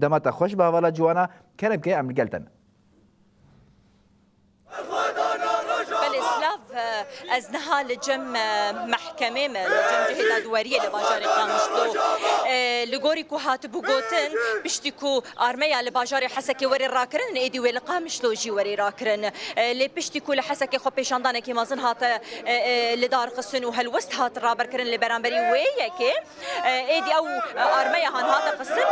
دمت خوش به حواله جوانا کرم که امر گلتن از نهال جم محکمه جم جهاد دوریه لباجار قامشلو لگوری کو هات بوگوتن بشتی کو آرمیا لباجار حسکی وری راکرن ایدی وی قامشلو جی وری راکرن لی بشتی کو لحسکی خو پیشاندانه کی مازن هات لدار قسن و هلوست هات رابر کرن لبرانبری وی یکی ایدی او آرمیا هان هات قسن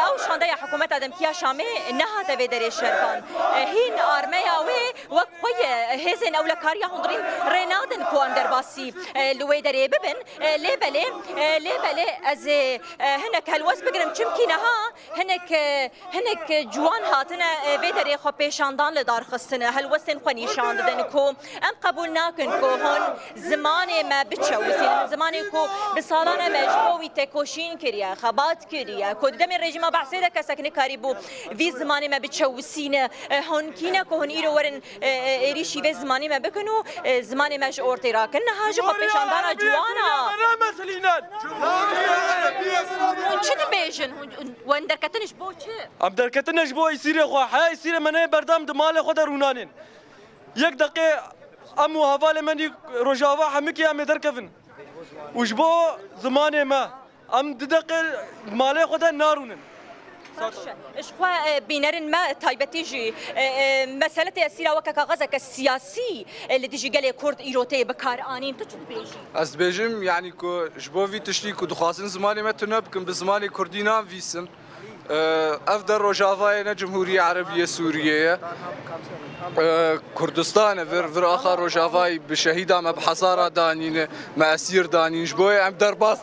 او شانده حکومت ادم کیا شامه نه هات وی در شرفان هین آرمیا وی وقت خوی هزن اولا کاریا هندرین رنادن كون درباسي لويدري ببن لبلي از هنك هالوس بقرم چمكينها هنك جوان هاتنا فيدري خو پیشاندان لدار خصنا هالوسن خو نشان ددن كو ام قبول ناكن كو هون زمانه ما بتشوسين زمانه كو بسالانه مجبوي تكوشين كريا خبات كريا كو دم الرجيم بعسيده كسكن كاريبو في زمانه ما بتشوسين هون كينا كو هون يرو ورن ريشي في زمانه ما بكنو زمانه مش اورتيرا كنا هاجي خو پیشاندانا جوانا انا مثلينات چني بيجن وين دركتنش بو چه ام دركتنش بو يصير خو حي يصير منه بردام دمال خو درونانين یک دقيقه ام حواله مني روجاوا حمكي ام دركفن وجبو زمانه ما ام دقيقه مال خو نارونن إخوة بينرن ما تايبتيجي مسألة السيرة وككغزك السياسي اللي تيجي قال كرد إيروتي بكار آنين تجد بيجي از بيجم يعني كو جبوفي تشتيكو دخواسن زماني ما تنبكم بزماني كردينان فيسن أفضل روجافاينا جمهورية عربية سورية كردستان فر آخر روجافاي بشهيدة ما بحصارة دانين ما أسير دانين جبوي عم درباس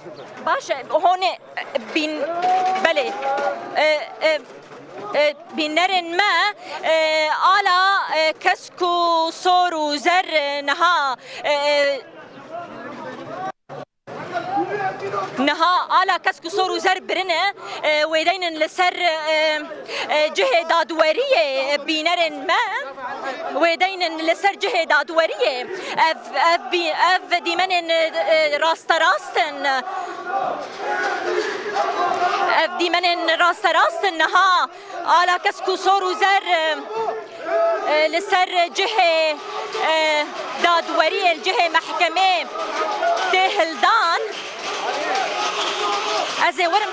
باشا هون بين بلي بنرن ما على كسكو صورو زر نها على كسكو صورو زر برنا ويدين لسر جهة دادورية بينرن ما ويدين لسر جهة دادورية اف ديمن راستن اف ديمن راستن ها على كسكو صورو زر لسر جهة دادورية الجهة محكمة تهلدان أزي ورم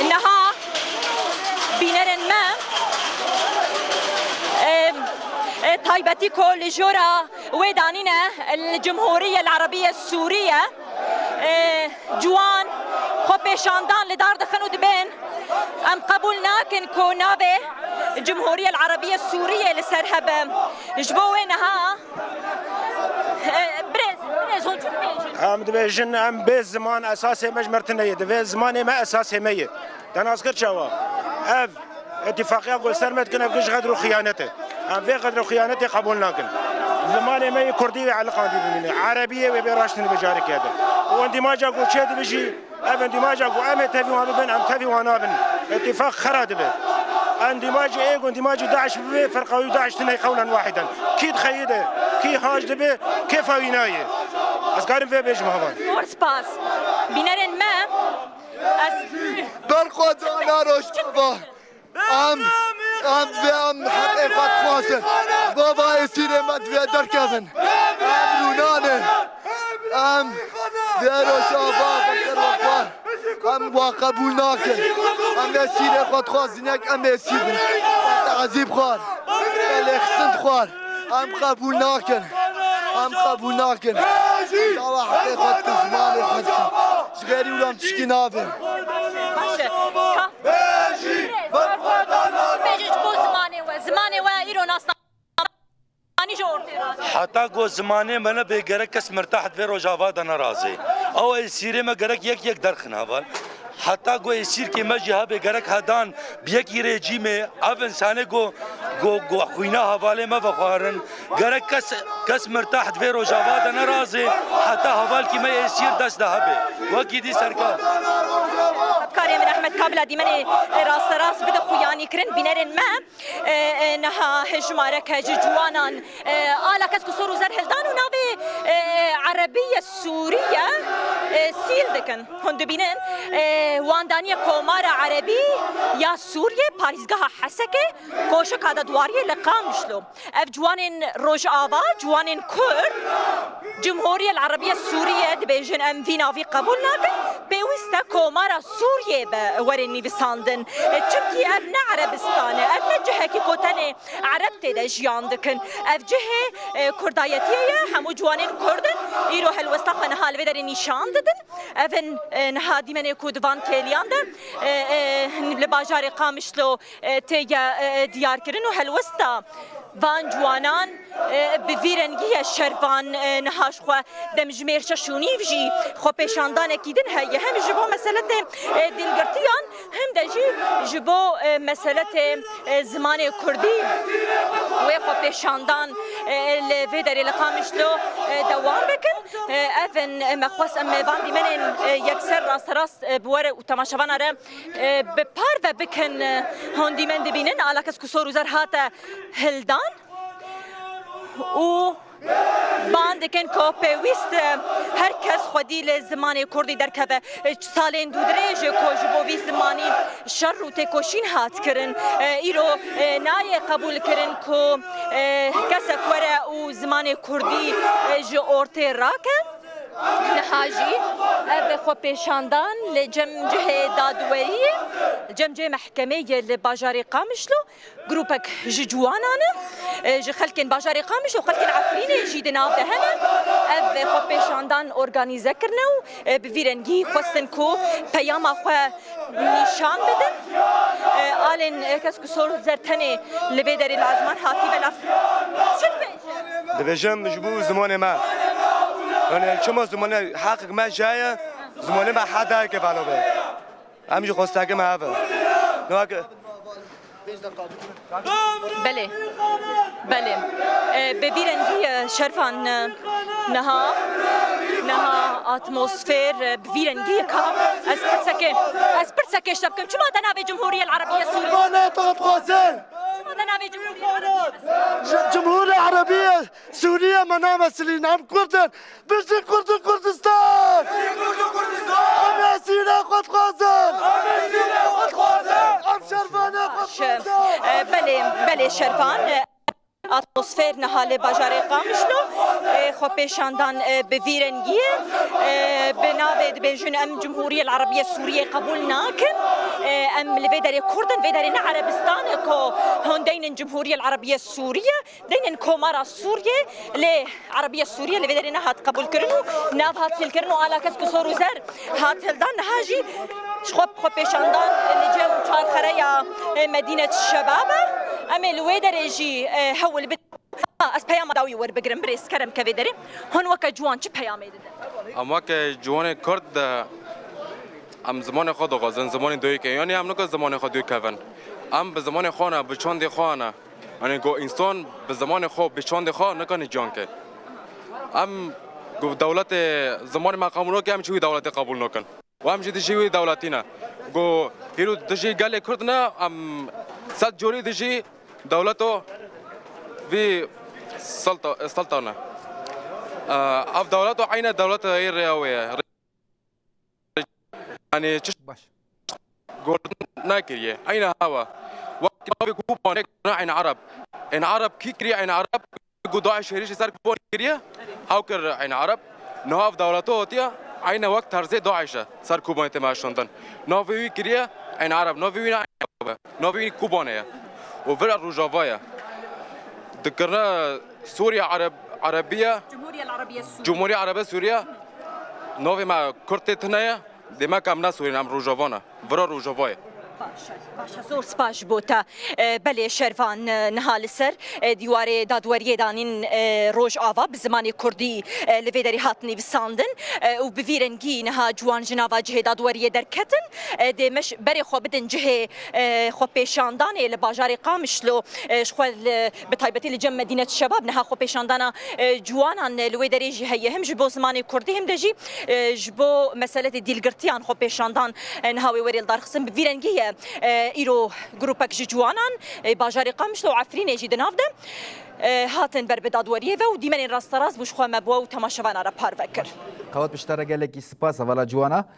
إنها بينرن ما تايبتي كل جورا ودانينا الجمهورية العربية السورية جوان خو پیشاندان لدار دخنو دبين ام قبول ناكن كو نابه الجمهورية العربية السورية لسرهب جبوينها برز هون ام دبيجن ام بيز زمان اساسي مجمرتنيه دبي زمان ما اساسي ميه تناسكر شوا اف اتفاقيه قول سرمت كنا بقش غدر وخيانته ام في غدر وخيانته قبول ناكن زمان ما كرديه على قاضي عربيه وبراشتن بجارك هذا واندماج اقول شيء بيجي اف اندماج اقول ام تبي وانا بن ام تبي وانا بن اتفاق خراد به اندماج ايجو اندماج داعش به فرقه داعش تني قولا واحدا كي تخيده كي حاج به كيف وينايه اسكارم في بيج مهبان فورس باس بينرن ما برخواد انا روش ام حقيقة خواسن بابا يصير ما تبي دركفن رونانه ام ديرو شابا فكر وقوان ام وقبول ناكن ام يصير خود خوازنك ام يصير تعذيب خوار الاخسن خوار ام قبول ناكن دعوة حقيقة زمان الخدكم صغيري ولام تشكي نافن زمانه و ایرو ناسنا حتى قو زمانه من بيقرا كس مرتاح في روجافا دنا رازي او يصير ما قرك يك درخنا هذا حتى قو يصير كي مجها بقرك هدان بيك ريجيم اف انسانه قو خوينا حواله ما فخارن قرك كس مرتاح في روجافا دنا رازي حتى حوال كي ما يصير دست ذهبي وكي دي سركار كاري من احمد كابلا دي مني راس بده خوياني كرن بينرن ما نها هجمارك جوانان على كسكو صورو زر هلدان ونابي عربيه سوريه سیل دکن هندو بینن واندانی کومار عربی یا سوریه پاریزگاه حسکه کوشک هذا دواريه لقامشلو اف جوانين روج آوا جوانين كرد جمهورية العربية السورية دبيجن ام فينا في قبول ناكن بيوستا كومارا سوريا بوريني بساندن تشكي ابنا عربستان ابنا جهة كي كوتاني عربتي دا جيان دكن اف جهة كردايتية همو جوانين كردن يروح الوسطاق نهال بدر نيشان ددن افن نهادي من يكود فان كيليان دا لباجاري قامشلو تيجا ديار كرن وهالوسطا وان جوانان بفيرنگی شروان نهاش خو دمجمیر ششونی وجی خو پیشاندان کیدن هی هم جبو مسئله دلگرتیان هم دجی جبو مسئله زمان کردی و خو پیشاندان لفدر لقامشلو دوام بکن افن مخواس ام واندی من یکسر راس بوره و تماشاوان اره بپار و بکن هندی من دبینن علا کس کسور وزر هات هلدان و باند کن که پیوست هر کس خودی لزمان کردی در که سالین دودرێژ کۆژبۆوی زمانی شەڕ و تێکۆشین هات کرن ئیرۆ نایە قبول کرن که کەسێک وەرە و زمانی کوردی ji ئۆرتێ ڕاکە نهاجي بخو پیشاندان لجمجه دادوری جمجه محکمه لباجار قامشلو گروپک جوانانه ج خلکن باجار قامشلو خلکن عفرین جی دناو دهنه بخو پیشاندان ارگانیزه کرنو بفیرنگی خواستن کو پیام خو نشان بدن آلن کس کسور زرتنه لبیدری لازمان هاتی بلاف شد بیشه دبیجم جبو زمان ما أنا شو ما زمان حقق ما جاية زمان ما حدا كفانو به أمشي خواستك ما هذا نواك بله بله بفیرنگی شرفان نها اتمسفر بفیرنگی که از پرسکه شب کم چما دناوی جمهوری العربیة السورية أنا طلب خازن جمهورية عربية سورية منام سلين عم كردن بجي كردستان أنا سينا قد خازن أم شرفانة قد خازن بله شرفان اتمسفر نهال باجار قامشلو خو پیشاندان بفیرنگی بناوید بیجن ام جمهوری العربیه سوریه قبول ناکن ام لفدر كردن فدر عربستان كو هندين جمهوريه العربيه السوريه دين كومارا سوريا لعربيه سوريا لفدر هات قبول كرنو ناف هات سيل كرنو على كسكو سوروزر هات هلدان هاجي شخوب خو پیشاندان اللي جو چار خريا مدينه الشباب ام الويدر جي هول بت اس پیام داوی ور بگرم بریس کرم که داره هون وک جوان چه پیامی داده ام وک جوان کرد ام زمان خود غازن زمان دوی که یعنی ام نکه زمان خود دوی کون ام به زمان خانه به چند خانه یعنی گو انسان به زمان خود به چند خانه نکنه جان که ام گو دولت زمان ما قانون که ام چوی دولت قبول نکن و ام جدی چوی دولتی نه گو هیرو دجی گله کرد نه ام صد جوری دجی دولتو في سلطنة أف دولته عين دولته غير رياوية يعني قول ناكرية عين هوا وقت ما بيكون عين عرب إن عرب كيكري عين عرب قدوع شهريش صار كبون كريه هاوكر عين عرب نهاف دولته تيا عين وقت هرزة داعشة صار كوبان تماشندن نافي كريه عين عرب نافي عين عرب نافي كوبانية وفرع روجافايا ذكرنا سوريا عربية جمهورية عربية سوريا نوفي ما كرتتنايا دما كامنا سوريا نام روجافانا برا روجافايا باشا زور سپاش بوتا بله شرفان نهال سر دیواره دادوریه دانین روش آوا بزمان کردی لفیدری هاتنی بساندن و بفیرنگی نها جوان جناوا جه دادوریه در کتن دیمش بری خو بدن جه خو پیشاندان لباجار قامشلو شخوال بطایبتی لجم مدینه شباب نها خو پیشاندانا جوانان لویدری جه هم جبو زمان کردی هم دجی جبو مسئله دیلگرتیان خو پیشاندان نهاوی وری الدارخصن بفیرنگیه ایرو گروپک جوانان باجار قامشلو عفرین جی دنافده هاتن بر بدادوریه و دیمن راست راست بوش خو مبوا و تماشاوان را پار وکر قوات بشترى قال لك سباس فوالا جوانا